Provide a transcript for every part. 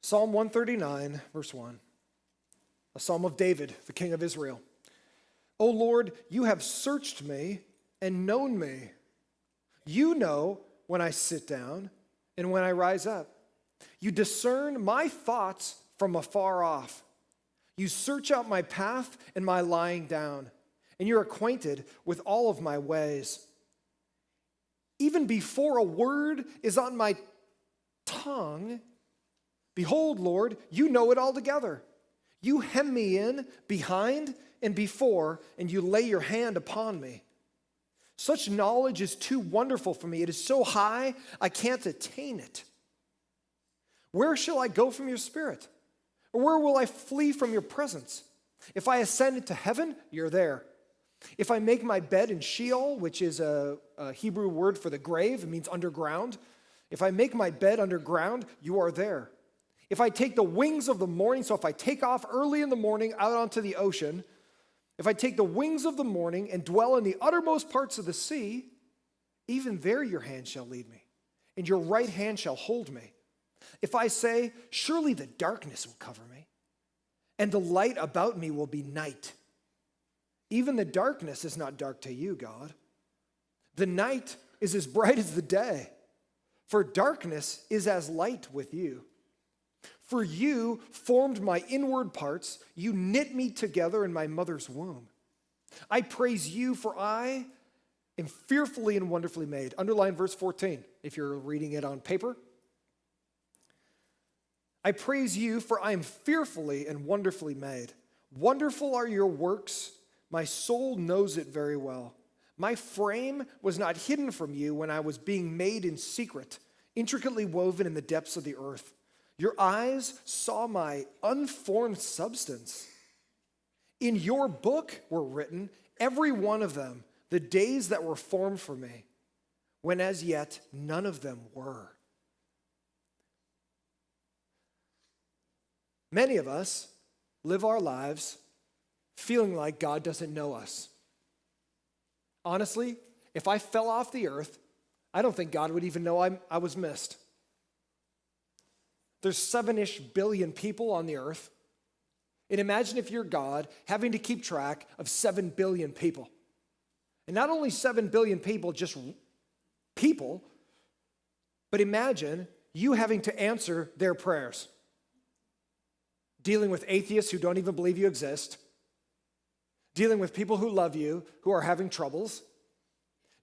Psalm 139, verse 1, a psalm of David, the king of Israel. O Lord, you have searched me and known me. You know when I sit down and when I rise up. You discern my thoughts from afar off. You search out my path and my lying down, and you're acquainted with all of my ways. Even before a word is on my tongue, behold, Lord, you know it altogether. You hem me in behind and before, and you lay your hand upon me. Such knowledge is too wonderful for me. It is so high, I can't attain it. Where shall I go from your spirit? Or where will I flee from your presence? If I ascend into heaven, you're there. If I make my bed in Sheol, which is a Hebrew word for the grave, it means underground. If I make my bed underground, you are there. If I take the wings of the morning, so if I take off early in the morning out onto the ocean, if I take the wings of the morning and dwell in the uttermost parts of the sea, even there your hand shall lead me, and your right hand shall hold me. If I say, surely the darkness will cover me, and the light about me will be night. Even the darkness is not dark to you, God. The night is as bright as the day, for darkness is as light with you. For you formed my inward parts. You knit me together in my mother's womb. I praise you, for I am fearfully and wonderfully made. Underline verse 14 if you're reading it on paper. I praise you, for I am fearfully and wonderfully made. Wonderful are your works. My soul knows it very well. My frame was not hidden from you when I was being made in secret, intricately woven in the depths of the earth. Your eyes saw my unformed substance. In your book were written, every one of them, the days that were formed for me, when as yet none of them were. Many of us live our lives feeling like God doesn't know us. Honestly, if I fell off the earth, I don't think God would even know I was missed. There's 7-ish billion people on the earth. And imagine if you're God having to keep track of 7 billion people. And not only 7 billion people, just people, but imagine you having to answer their prayers. Dealing with atheists who don't even believe you exist. Dealing with people who love you, who are having troubles.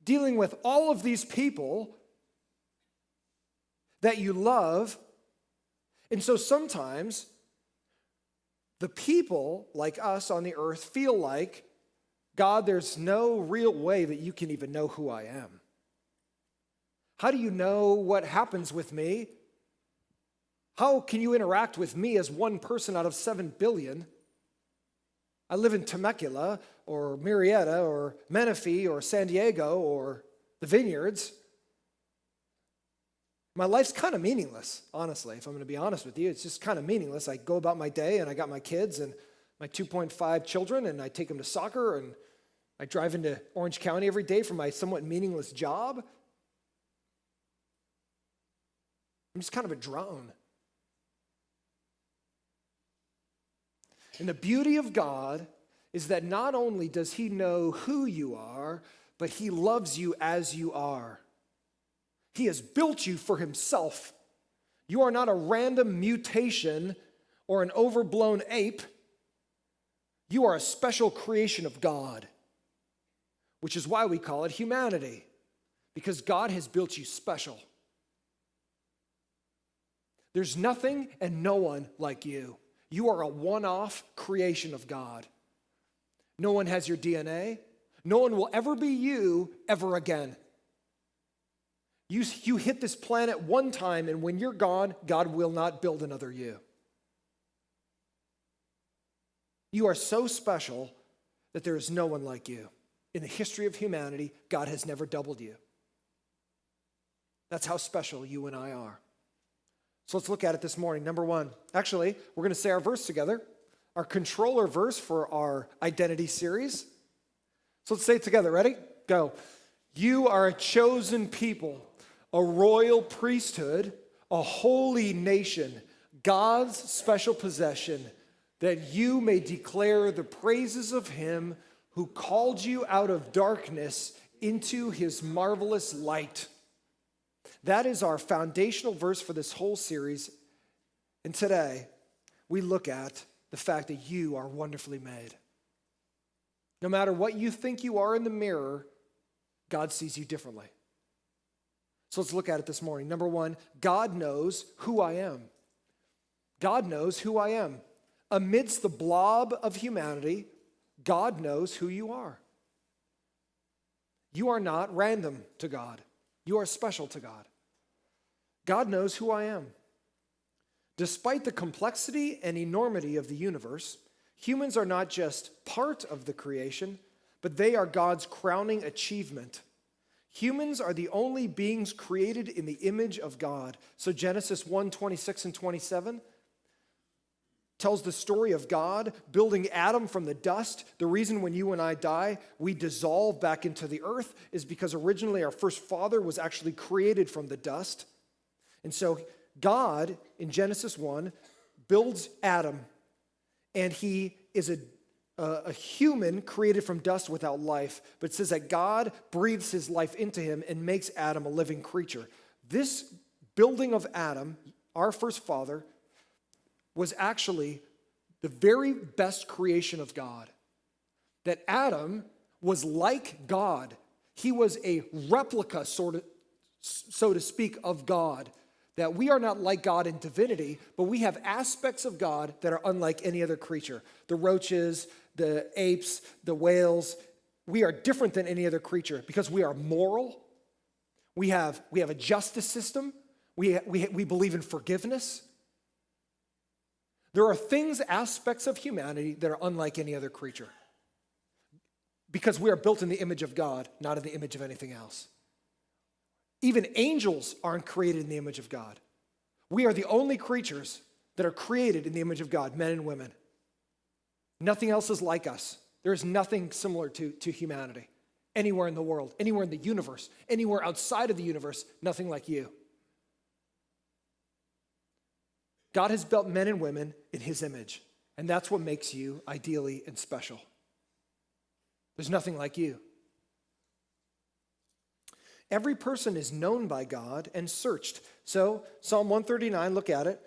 Dealing with all of these people that you love. And so sometimes the people like us on the earth feel like, God, there's no real way that you can even know who I am. How do you know what happens with me? How can you interact with me as one person out of 7 billion? I live in Temecula or Murrieta or Menifee or San Diego or the Vineyards. My life's kind of meaningless, honestly, if I'm going to be honest with you. It's just kind of meaningless. I go about my day, and I got my kids and my 2.5 children, and I take them to soccer, and I drive into Orange County every day for my somewhat meaningless job. I'm just kind of a drone. And the beauty of God is that not only does he know who you are, but he loves you as you are. He has built you for himself. You are not a random mutation or an overblown ape. You are a special creation of God, which is why we call it humanity, because God has built you special. There's nothing and no one like you. You are a one-off creation of God. No one has your DNA. No one will ever be you ever again. You hit this planet one time, and when you're gone, God will not build another you. You are so special that there is no one like you. In the history of humanity, God has never doubled you. That's how special you and I are. So let's look at it this morning. Number one, actually, we're going to say our verse together, our controller verse for our identity series. So let's say it together. Ready? Go. You are a chosen people, a royal priesthood, a holy nation, God's special possession, that you may declare the praises of him who called you out of darkness into his marvelous light. That is our foundational verse for this whole series. And today, we look at the fact that you are wonderfully made. No matter what you think you are in the mirror, God sees you differently. So let's look at it this morning. Number one, God knows who I am. God knows who I am. Amidst the blob of humanity, God knows who you are. You are not random to God. You are special to God. God knows who I am. Despite the complexity and enormity of the universe, humans are not just part of the creation, but they are God's crowning achievement. Humans are the only beings created in the image of God. So Genesis 1:26 and 27 tells the story of God building Adam from the dust. The reason when you and I die, we dissolve back into the earth is because originally our first father was actually created from the dust. And so God, in Genesis 1, builds Adam, and he is a human created from dust without life. But it says that God breathes his life into him and makes Adam a living creature. This building of Adam, our first father, was actually the very best creation of God. That Adam was like God. He was a replica, so to speak, of God. That we are not like God in divinity, but we have aspects of God that are unlike any other creature. The roaches, the apes, the whales, we are different than any other creature because we are moral. We have a justice system. We believe in forgiveness. There are things, aspects of humanity that are unlike any other creature because we are built in the image of God, not in the image of anything else. Even angels aren't created in the image of God. We are the only creatures that are created in the image of God, men and women. Nothing else is like us. There is nothing similar to humanity. Anywhere in the world, anywhere in the universe, anywhere outside of the universe, nothing like you. God has built men and women in his image, and that's what makes you ideally and special. There's nothing like you. Every person is known by God and searched. So Psalm 139, look at it.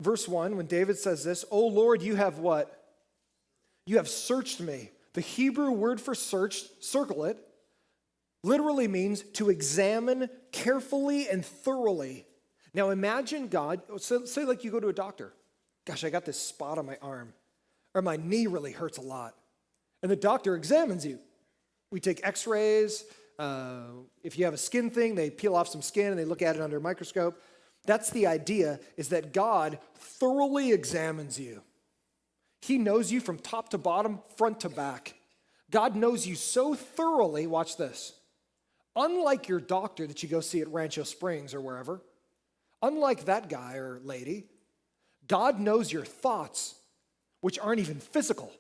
Verse 1, when David says this, "O Lord, you have what? You have searched me." The Hebrew word for searched, circle it, literally means to examine carefully and thoroughly. Now imagine God, say like you go to a doctor. Gosh, I got this spot on my arm, or my knee really hurts a lot. And the doctor examines you. We take x-rays. If you have a skin thing, they peel off some skin and they look at it under a microscope. That's the idea, is that God thoroughly examines you. He knows you from top to bottom, front to back. God knows you so thoroughly, watch this. Unlike your doctor that you go see at Rancho Springs or wherever, unlike that guy or lady, God knows your thoughts, which aren't even physical.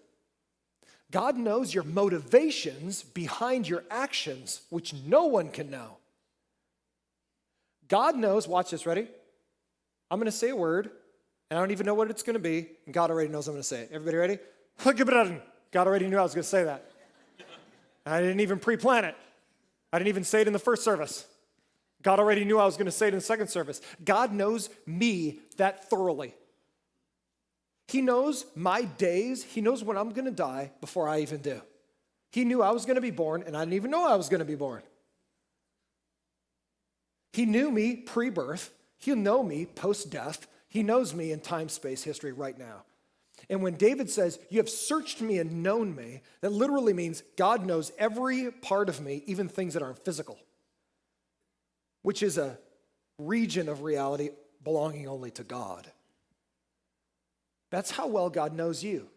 God knows your motivations behind your actions, which no one can know. God knows, watch this, ready? I'm going to say a word, and I don't even know what it's going to be, and God already knows I'm going to say it. Everybody ready? God already knew I was going to say that. And I didn't even pre-plan it. I didn't even say it in the first service. God already knew I was going to say it in the second service. God knows me that thoroughly. He knows my days. He knows when I'm going to die before I even do. He knew I was going to be born, and I didn't even know I was going to be born. He knew me pre-birth. He'll know me post-death. He knows me in time, space, history right now. And when David says, "You have searched me and known me," that literally means God knows every part of me, even things that aren't physical, which is a region of reality belonging only to God. That's how well God knows you.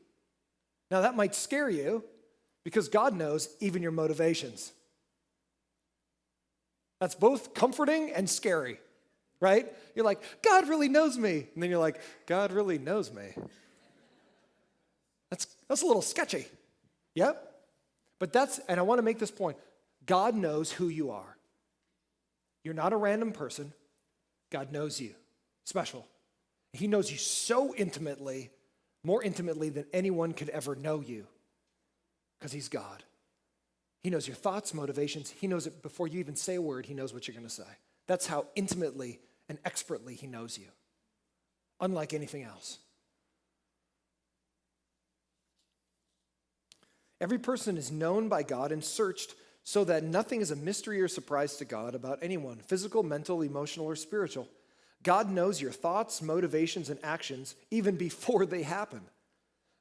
Now that might scare you because God knows even your motivations. That's both comforting and scary, right? You're like, God really knows me. And then you're like, God really knows me. That's a little sketchy. Yep. But and I want to make this point. God knows who you are. You're not a random person. God knows you. Special. He knows you so intimately, more intimately than anyone could ever know you, because he's God. He knows your thoughts, motivations. He knows it before you even say a word. He knows what you're going to say. That's how intimately and expertly he knows you, unlike anything else. Every person is known by God and searched so that nothing is a mystery or surprise to God about anyone, physical, mental, emotional, or spiritual. God knows your thoughts, motivations, and actions even before they happen.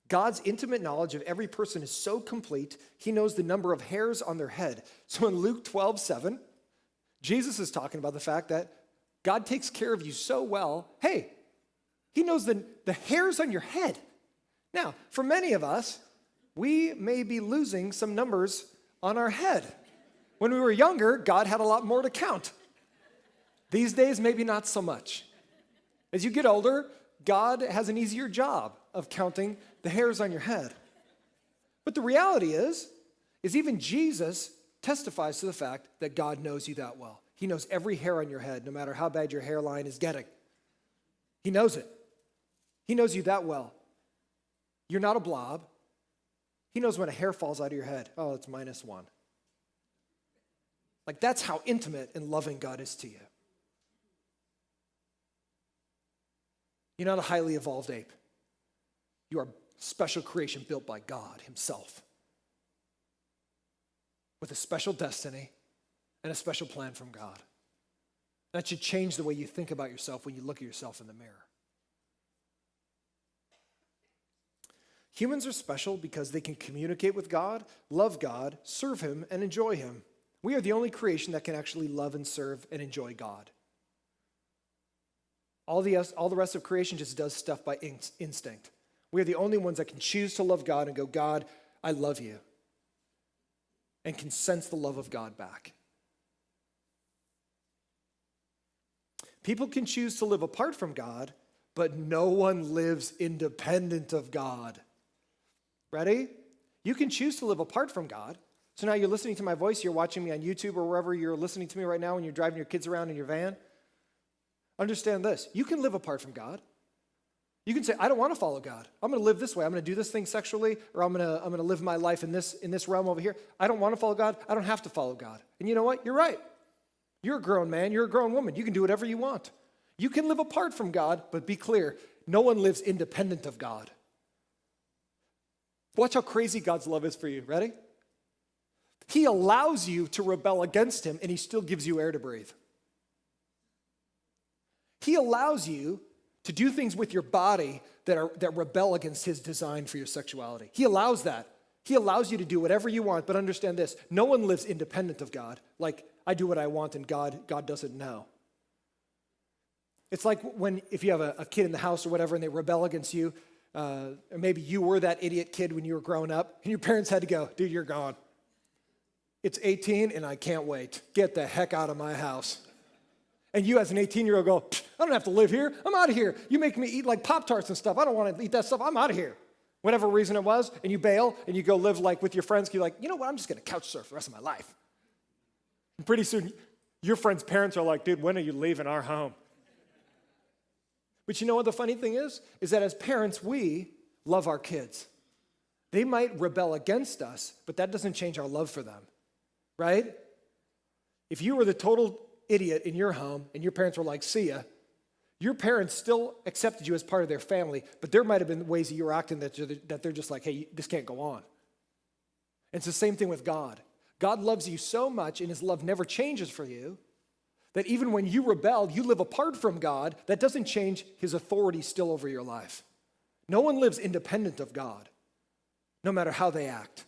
God's intimate knowledge of every person is so complete, he knows the number of hairs on their head. So in Luke 12:7, Jesus is talking about the fact that God takes care of you so well. Hey, he knows the hairs on your head. Now, for many of us, we may be losing some numbers on our head. When we were younger, God had a lot more to count. These days, maybe not so much. As you get older, God has an easier job of counting the hairs on your head. But the reality is even Jesus testifies to the fact that God knows you that well. He knows every hair on your head, no matter how bad your hairline is getting. He knows it. He knows you that well. You're not a blob. He knows when a hair falls out of your head. Oh, it's -1. Like, that's how intimate and loving God is to you. You're not a highly evolved ape. You are a special creation built by God himself, with a special destiny and a special plan from God. That should change the way you think about yourself when you look at yourself in the mirror. Humans are special because they can communicate with God, love God, serve him, and enjoy him. We are the only creation that can actually love and serve and enjoy God. All the rest of creation just does stuff by instinct. We are the only ones that can choose to love God and go, God, I love you, and can sense the love of God back. People can choose to live apart from God, but no one lives independent of God. Ready? You can choose to live apart from God. So now you're listening to my voice, you're watching me on YouTube or wherever you're listening to me right now when you're driving your kids around in your van. Understand this. You can live apart from God. You can say, I don't want to follow God. I'm going to live this way. I'm going to do this thing sexually, or I'm going to live my life in this realm over here. I don't want to follow God. I don't have to follow God. And you know what? You're right. You're a grown man. You're a grown woman. You can do whatever you want. You can live apart from God, but be clear, no one lives independent of God. Watch how crazy God's love is for you. Ready? He allows you to rebel against him, and he still gives you air to breathe. He allows you to do things with your body that rebel against his design for your sexuality. He allows that. He allows you to do whatever you want, but understand this. No one lives independent of God. Like, I do what I want and God doesn't know. It's like if you have a kid in the house or whatever and they rebel against you, or maybe you were that idiot kid when you were growing up and your parents had to go, dude, you're gone. It's 18 and I can't wait. Get the heck out of my house. And you as an 18-year-old go, I don't have to live here. I'm out of here. You make me eat like Pop-Tarts and stuff. I don't want to eat that stuff. I'm out of here. Whatever reason it was, and you bail and you go live like with your friends. You're like, you know what? I'm just going to couch surf the rest of my life. And pretty soon, your friends' parents are like, dude, when are you leaving our home? But you know what the funny thing is? Is that as parents, we love our kids. They might rebel against us, but that doesn't change our love for them, right? If you were the total idiot in your home and your parents were like, see ya, your parents still accepted you as part of their family, but there might have been ways that you were acting that they're just like, hey, this can't go on. And it's the same thing with God. God loves you so much, and his love never changes for you, that even when you rebel, you live apart from God, that doesn't change his authority still over your life. No one lives independent of God, no matter how they act.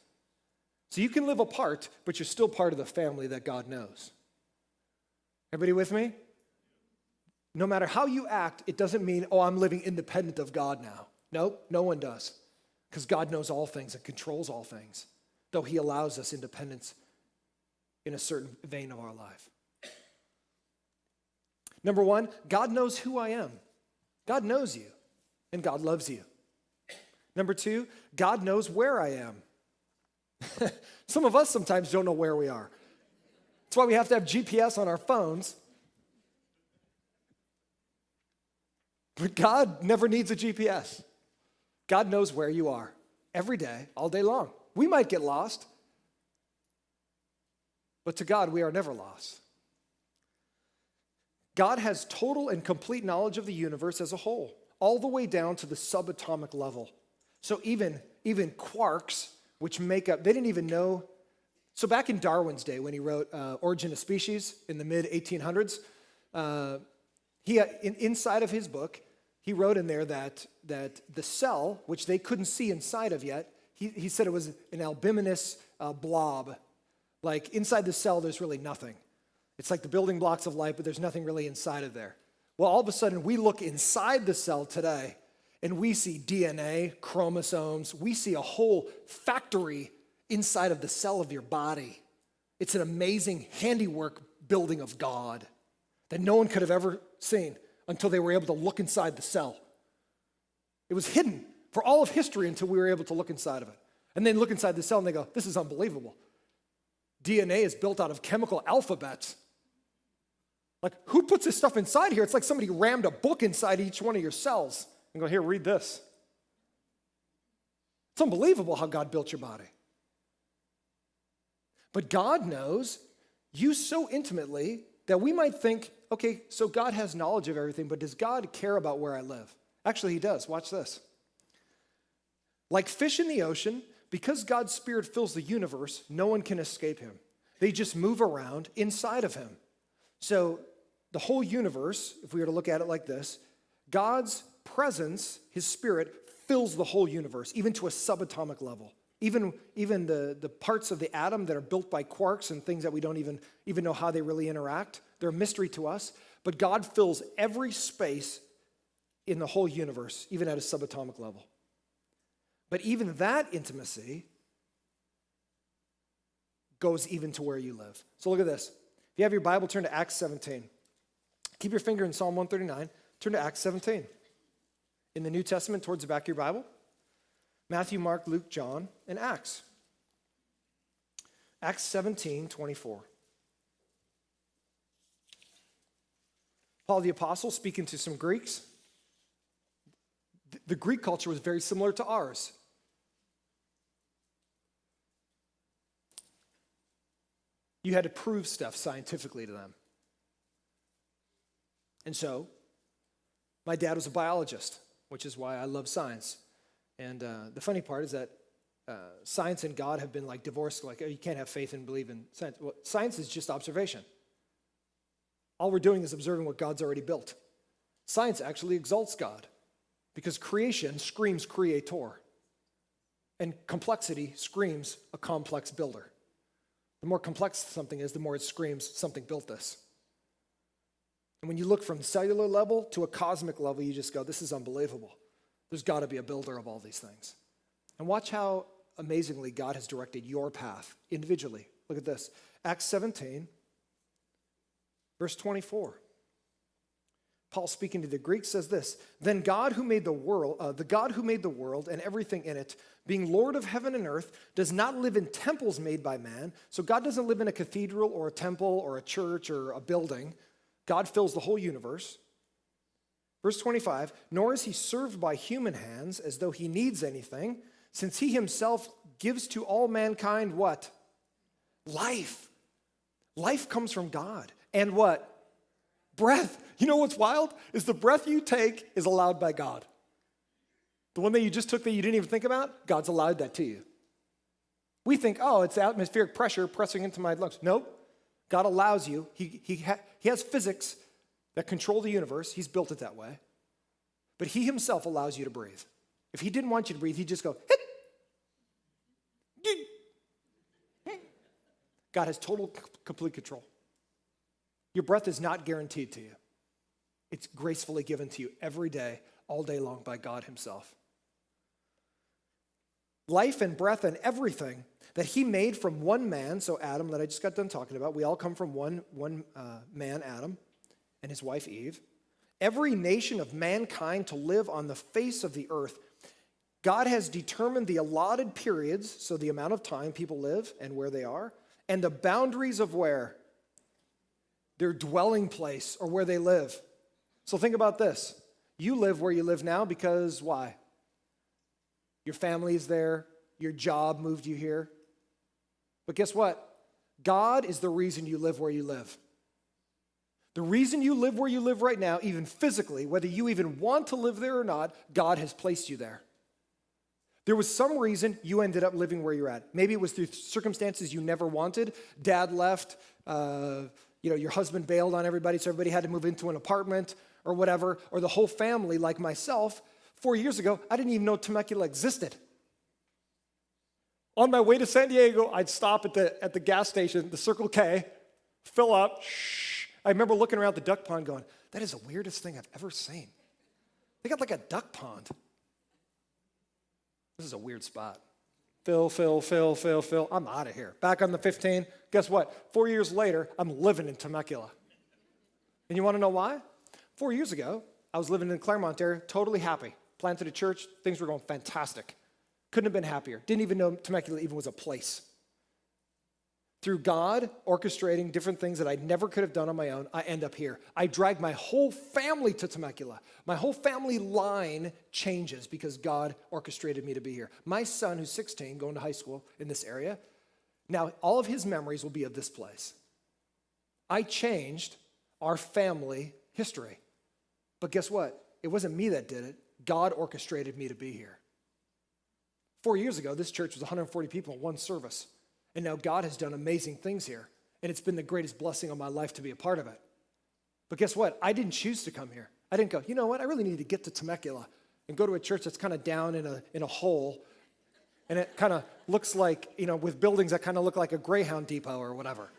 So you can live apart, but you're still part of the family that God knows. Everybody with me? No matter how you act, it doesn't mean, oh, I'm living independent of God now. No, no one does. Because God knows all things and controls all things, though he allows us independence in a certain vein of our life. Number one, God knows who I am. God knows you, and God loves you. Number two, God knows where I am. Some of us sometimes don't know where we are. That's why we have to have GPS on our phones. But God never needs a GPS. God knows where you are every day, all day long. We might get lost, but to God, we are never lost. God has total and complete knowledge of the universe as a whole, all the way down to the subatomic level. So even quarks, which make up, they didn't even know. So back in Darwin's day, when he wrote Origin of Species in the mid-1800s, inside of his book, he wrote in there that the cell, which they couldn't see inside of yet, he said it was an albuminous blob. Like inside the cell, there's really nothing. It's like the building blocks of life, but there's nothing really inside of there. Well, all of a sudden, we look inside the cell today, and we see DNA, chromosomes. We see a whole factory inside of the cell of your body. It's an amazing handiwork building of God that no one could have ever seen until they were able to look inside the cell. It was hidden for all of history until we were able to look inside of it. And then look inside the cell and they go, this is unbelievable. DNA is built out of chemical alphabets. Like, who puts this stuff inside here? It's like somebody rammed a book inside each one of your cells and go, here, read this. It's unbelievable how God built your body. But God knows you so intimately that we might think, okay, so God has knowledge of everything, but does God care about where I live? Actually, he does. Watch this. Like fish in the ocean, because God's Spirit fills the universe, no one can escape him. They just move around inside of him. So the whole universe, if we were to look at it like this, God's presence, his Spirit, fills the whole universe, even to a subatomic level. Even the parts of the atom that are built by quarks and things that we don't even know how they really interact, they're a mystery to us. But God fills every space in the whole universe, even at a subatomic level. But even that intimacy goes even to where you live. So look at this. If you have your Bible, turn to Acts 17. Keep your finger in Psalm 139. Turn to Acts 17. In the New Testament, towards the back of your Bible, Matthew, Mark, Luke, John, and Acts. Acts 17:24. Paul the Apostle speaking to some Greeks. The Greek culture was very similar to ours. You had to prove stuff scientifically to them. And so, my dad was a biologist, which is why I love science. And the funny part is that science and God have been like divorced, like, oh, you can't have faith and believe in science. Well, science is just observation. All we're doing is observing what God's already built. Science actually exalts God because creation screams creator, and complexity screams a complex builder. The more complex something is, the more it screams something built this. And when you look from cellular level to a cosmic level, you just go, this is unbelievable. There's got to be a builder of all these things. And watch how amazingly God has directed your path individually. Look at this. Acts 17, verse 24. Paul speaking to the Greeks says this, then God who made the world, and everything in it, being Lord of heaven and earth, does not live in temples made by man. So God doesn't live in a cathedral or a temple or a church or a building. God fills the whole universe. Verse 25, nor is he served by human hands as though he needs anything, since he himself gives to all mankind what? Life. Life comes from God. And what? Breath. You know what's wild? Is the breath you take is allowed by God. The one that you just took that you didn't even think about, God's allowed that to you. We think, oh, it's atmospheric pressure pressing into my lungs. Nope. God allows you. He has physics that control the universe. He's built it that way. But he himself allows you to breathe. If he didn't want you to breathe, he'd just go, hit. God has total, complete control. Your breath is not guaranteed to you. It's gracefully given to you every day, all day long by God himself. Life and breath and everything that he made from one man, so Adam that I just got done talking about, we all come from one man, Adam, and his wife Eve. Every nation of mankind to live on the face of the earth, God has determined the allotted periods, so the amount of time people live and where they are, and the boundaries of where? Their dwelling place or where they live. So think about this. You live where you live now because why? Your family is there. Your job moved you here. But guess what? God is the reason you live where you live. The reason you live where you live right now, even physically, whether you even want to live there or not, God has placed you there. There was some reason you ended up living where you're at. Maybe it was through circumstances you never wanted. Dad left, your husband bailed on everybody, so everybody had to move into an apartment or whatever, or the whole family, like myself. 4 years ago, I didn't even know Temecula existed. On my way to San Diego, I'd stop at the gas station, the Circle K, fill up. I remember looking around the duck pond going, that is the weirdest thing I've ever seen. They got like a duck pond. This is a weird spot. Fill. I'm out of here. Back on the 15. Guess what? 4 years later, I'm living in Temecula. And you want to know why? 4 years ago, I was living in the Claremont area, totally happy. Planted a church. Things were going fantastic. Couldn't have been happier. Didn't even know Temecula even was a place. Through God orchestrating different things that I never could have done on my own, I end up here. I drag my whole family to Temecula. My whole family line changes because God orchestrated me to be here. My son, who's 16, going to high school in this area, now all of his memories will be of this place. I changed our family history. But guess what? It wasn't me that did it. God orchestrated me to be here. 4 years ago, this church was 140 people in one service. And now God has done amazing things here. And it's been the greatest blessing of my life to be a part of it. But guess what? I didn't choose to come here. I didn't go, you know what? I really need to get to Temecula and go to a church that's kind of down in a hole. And it kind of looks like, with buildings that kind of look like a Greyhound depot or whatever.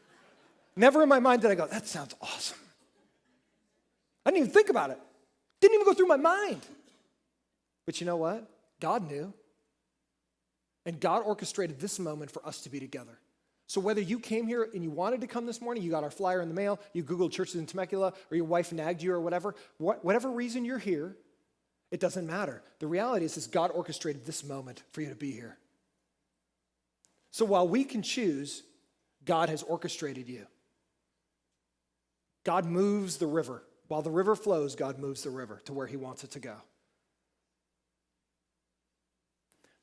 Never in my mind did I go, that sounds awesome. I didn't even think about it. Didn't even go through my mind. But you know what? God knew. And God orchestrated this moment for us to be together. So whether you came here and you wanted to come this morning, you got our flyer in the mail, you Googled churches in Temecula, or your wife nagged you or whatever, whatever reason you're here, it doesn't matter. The reality is God orchestrated this moment for you to be here. So while we can choose, God has orchestrated you. God moves the river. While the river flows, God moves the river to where he wants it to go.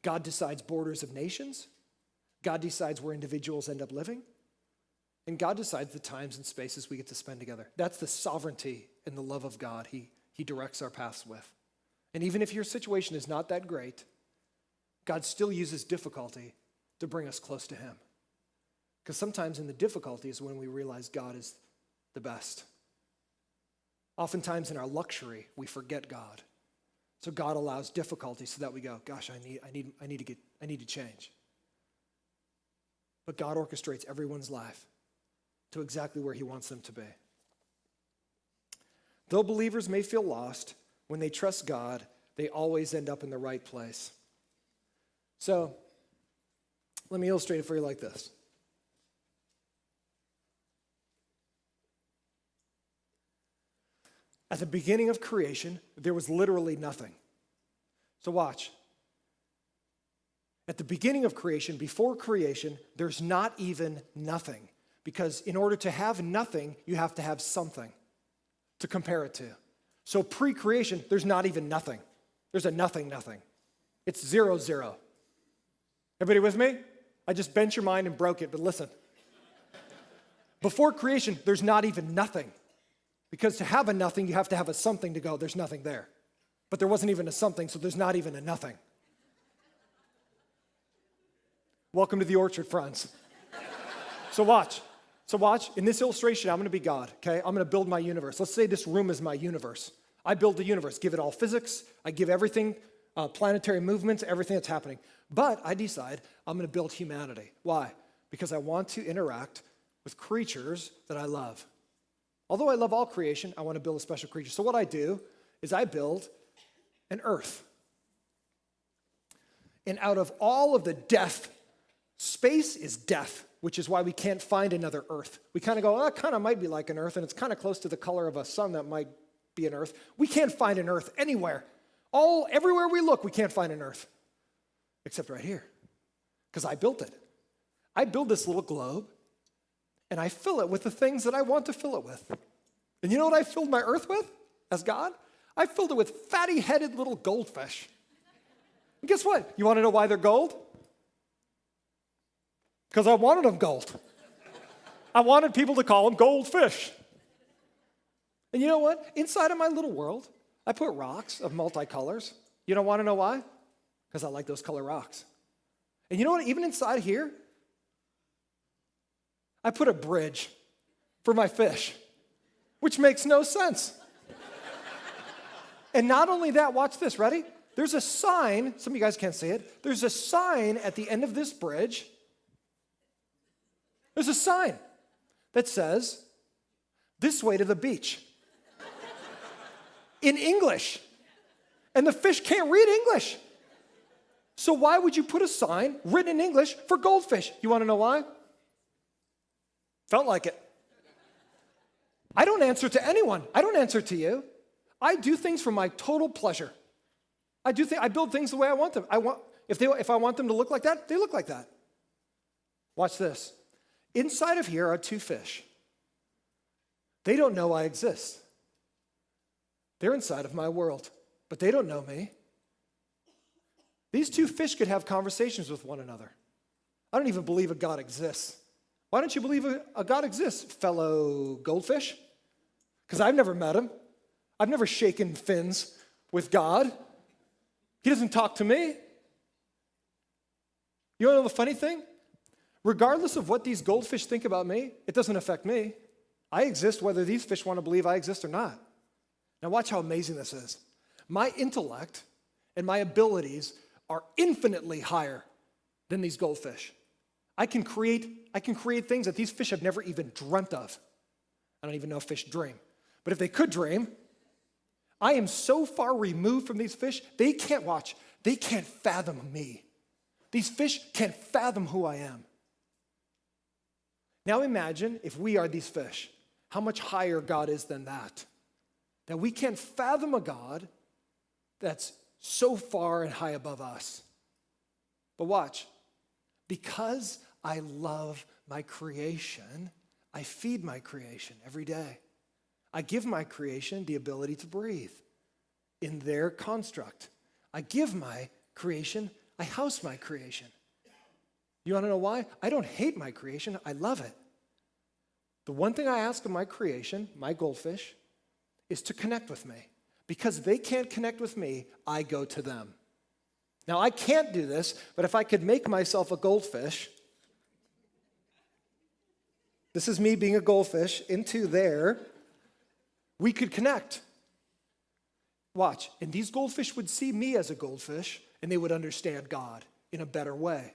God decides borders of nations. God decides where individuals end up living. And God decides the times and spaces we get to spend together. That's the sovereignty and the love of God he directs our paths with. And even if your situation is not that great, God still uses difficulty to bring us close to him. Because sometimes in the difficulty is when we realize God is the best. Oftentimes in our luxury, we forget God. So God allows difficulty so that we go, gosh, I need to change. But God orchestrates everyone's life to exactly where he wants them to be. Though believers may feel lost, when they trust God, they always end up in the right place. So let me illustrate it for you like this. At the beginning of creation, there was literally nothing. So watch. At the beginning of creation, before creation, there's not even nothing. Because in order to have nothing, you have to have something to compare it to. So pre-creation, there's not even nothing. There's a nothing. It's 0, 0. Everybody with me? I just bent your mind and broke it, but listen. Before creation, there's not even nothing. Because to have a nothing, you have to have a something to go, there's nothing there. But there wasn't even a something, so there's not even a nothing. Welcome to the orchard, friends. So watch. In this illustration, I'm going to be God, okay? I'm going to build my universe. Let's say this room is my universe. I build the universe, give it all physics. I give everything, planetary movements, everything that's happening. But I decide I'm going to build humanity. Why? Because I want to interact with creatures that I love. Although I love all creation, I want to build a special creature. So what I do is I build an earth. And out of all of the death, space is death, which is why we can't find another earth. We kind of go, oh, it kind of might be like an earth, and it's kind of close to the color of a sun that might be an earth. We can't find an earth anywhere. Everywhere we look, we can't find an earth. Except right here, because I built it. I built this little globe, and I fill it with the things that I want to fill it with. And you know what I filled my earth with as God? I filled it with fatty-headed little goldfish. And guess what? You want to know why they're gold? Because I wanted them gold. I wanted people to call them goldfish. And you know what? Inside of my little world, I put rocks of multicolors. You don't want to know why? Because I like those color rocks. And you know what? Even inside here, I put a bridge for my fish, which makes no sense. And not only that, watch this, ready? There's a sign, some of you guys can't see it. There's a sign at the end of this bridge. There's a sign that says, "This way to the beach." In English. And the fish can't read English. So why would you put a sign written in English for goldfish? You want to know why? Felt like it. I don't answer to anyone. I don't answer to you. I do things for my total pleasure. I build things the way I want them. If I want them to look like that, they look like that. Watch this. Inside of here are two fish. They don't know I exist. They're inside of my world, but they don't know me. These two fish could have conversations with one another. I don't even believe a God exists. Why don't you believe a God exists, fellow goldfish? Because I've never met him. I've never shaken fins with God. He doesn't talk to me. You want to know the funny thing? Regardless of what these goldfish think about me, it doesn't affect me. I exist whether these fish want to believe I exist or not. Now watch how amazing this is. My intellect and my abilities are infinitely higher than these goldfish. I can create things that these fish have never even dreamt of. I don't even know if fish dream. But if they could dream, I am so far removed from these fish, they can't fathom me. These fish can't fathom who I am. Now imagine if we are these fish, how much higher God is than that. That we can't fathom a God that's so far and high above us. But watch, because I love my creation, I feed my creation every day. I give my creation the ability to breathe in their construct. I give my creation, I house my creation. You want to know why? I don't hate my creation, I love it. The one thing I ask of my creation, my goldfish, is to connect with me. Because they can't connect with me, I go to them. Now, I can't do this, but if I could make myself a goldfish, this is me being a goldfish, into there, we could connect. Watch, and these goldfish would see me as a goldfish, and they would understand God in a better way.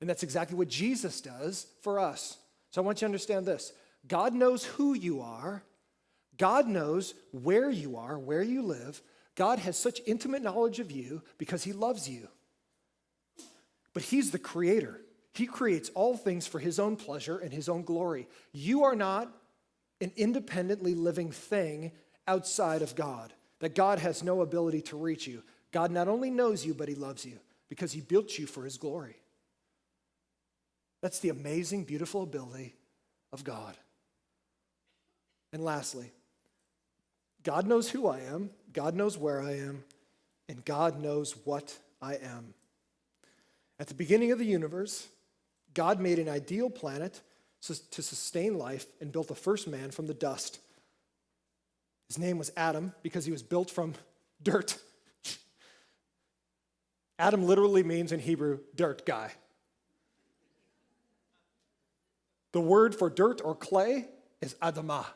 And that's exactly what Jesus does for us. So I want you to understand this. God knows who you are. God knows where you are, where you live. God has such intimate knowledge of you because he loves you. But he's the creator. He creates all things for his own pleasure and his own glory. You are not an independently living thing outside of God, that God has no ability to reach you. God not only knows you, but he loves you because he built you for his glory. That's the amazing, beautiful ability of God. And lastly, God knows who I am, God knows where I am, and God knows what I am. At the beginning of the universe, God made an ideal planet to sustain life and built the first man from the dust. His name was Adam because he was built from dirt. Adam literally means in Hebrew, dirt guy. The word for dirt or clay is Adamah.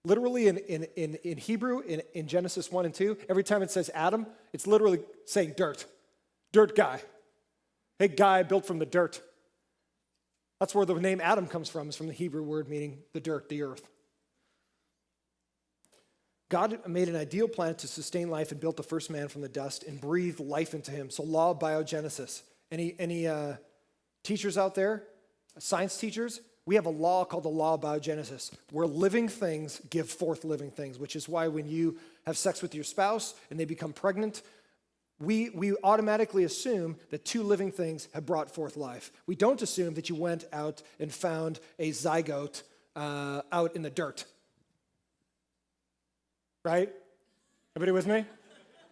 Literally in Hebrew, in Genesis 1 and 2, every time it says Adam, it's literally saying dirt. Dirt guy. Hey, guy built from the dirt. That's where the name Adam comes from, is from the Hebrew word meaning the dirt, the earth. God made an ideal planet to sustain life and built the first man from the dust and breathed life into him. So law of biogenesis. Any teachers out there, science teachers? We have a law called the law of biogenesis, where living things give forth living things, which is why when you have sex with your spouse and they become pregnant, we automatically assume that two living things have brought forth life. We don't assume that you went out and found a zygote out in the dirt. Right? Everybody with me?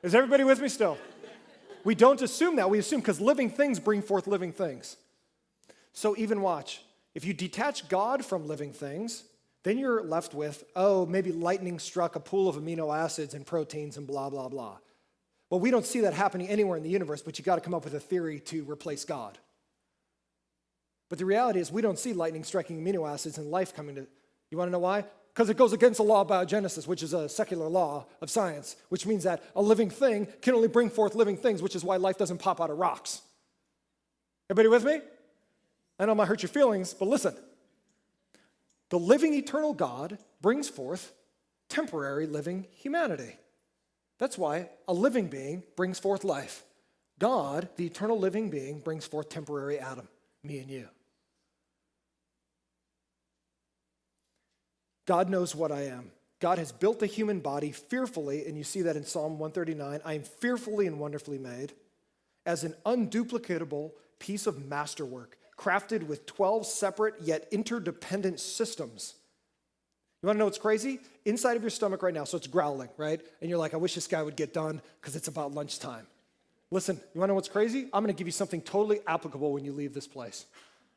Is everybody with me still? We don't assume that. We assume because living things bring forth living things. So even watch. If you detach God from living things, then you're left with, maybe lightning struck a pool of amino acids and proteins and blah, blah, blah. Well, we don't see that happening anywhere in the universe, but you got to come up with a theory to replace God. But the reality is we don't see lightning striking amino acids and life coming to, you want to know why? Because it goes against the law of biogenesis, which is a secular law of science, which means that a living thing can only bring forth living things, which is why life doesn't pop out of rocks. Everybody with me? I know it might hurt your feelings, but listen. The living eternal God brings forth temporary living humanity. That's why a living being brings forth life. God, the eternal living being, brings forth temporary Adam, me and you. God knows what I am. God has built the human body fearfully, and you see that in Psalm 139, I am fearfully and wonderfully made, as an unduplicatable piece of masterwork, crafted with 12 separate yet interdependent systems. You want to know what's crazy? Inside of your stomach right now, so it's growling, right? And you're like, I wish this guy would get done because it's about lunchtime. Listen, you want to know what's crazy? I'm going to give you something totally applicable when you leave this place,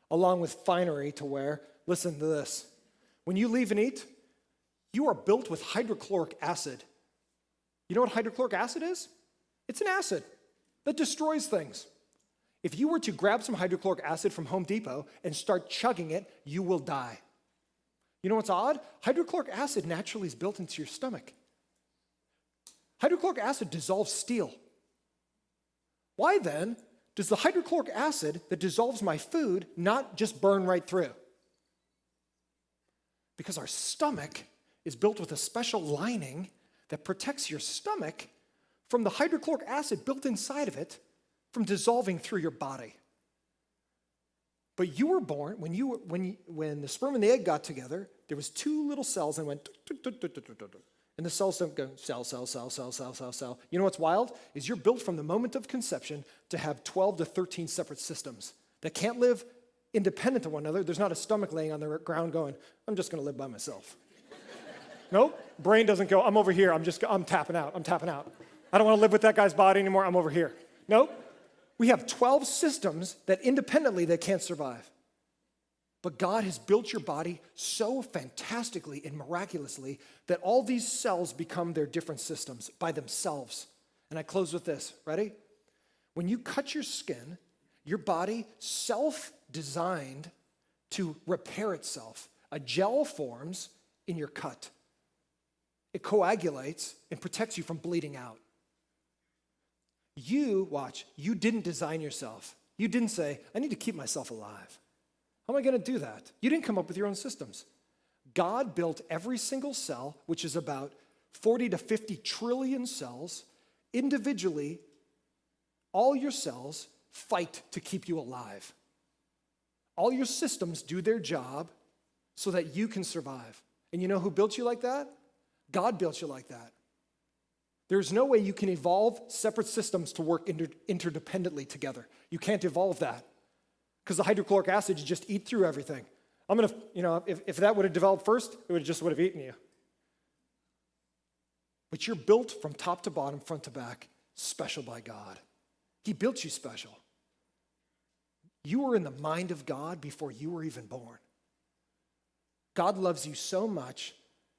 along with finery to wear. Listen to this. When you leave and eat, you are built with hydrochloric acid. You know what hydrochloric acid is? It's an acid that destroys things. If you were to grab some hydrochloric acid from Home Depot and start chugging it, you will die. You know what's odd? Hydrochloric acid naturally is built into your stomach. Hydrochloric acid dissolves steel. Why then does the hydrochloric acid that dissolves my food not just burn right through? Because our stomach is built with a special lining that protects your stomach from the hydrochloric acid built inside of it from dissolving through your body. But you were born, when the sperm and the egg got together, there was two little cells and went, and the cells don't go cell. You know what's wild? Is you're built from the moment of conception to have 12 to 13 separate systems that can't live independent of one another. There's not a stomach laying on the ground going, I'm just going to live by myself. Nope. Brain doesn't go, I'm over here. I'm tapping out. I don't want to live with that guy's body anymore. I'm over here. Nope. We have 12 systems that independently they can't survive. But God has built your body so fantastically and miraculously that all these cells become their different systems by themselves. And I close with this. Ready? When you cut your skin, your body self-designed to repair itself. A gel forms in your cut. It coagulates and protects you from bleeding out. You didn't design yourself. You didn't say, I need to keep myself alive. How am I going to do that? You didn't come up with your own systems. God built every single cell, which is about 40 to 50 trillion cells, individually. All your cells fight to keep you alive. All your systems do their job so that you can survive. And you know who built you like that? God built you like that. There's no way you can evolve separate systems to work interdependently together. You can't evolve that because the hydrochloric acid, you just eat through everything. If that would have developed first, it would have eaten you. But you're built from top to bottom, front to back, special by God. He built you special. You were in the mind of God before you were even born. God loves you so much,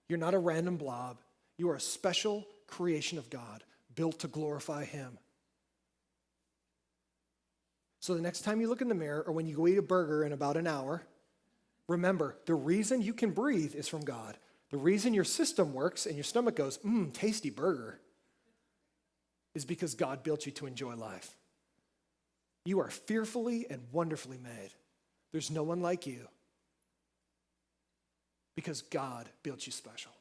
you're not a random blob. You are a special creation of God, built to glorify Him. So the next time you look in the mirror or when you go eat a burger in about an hour, remember, the reason you can breathe is from God. The reason your system works and your stomach goes, tasty burger, is because God built you to enjoy life. You are fearfully and wonderfully made. There's no one like you because God built you special.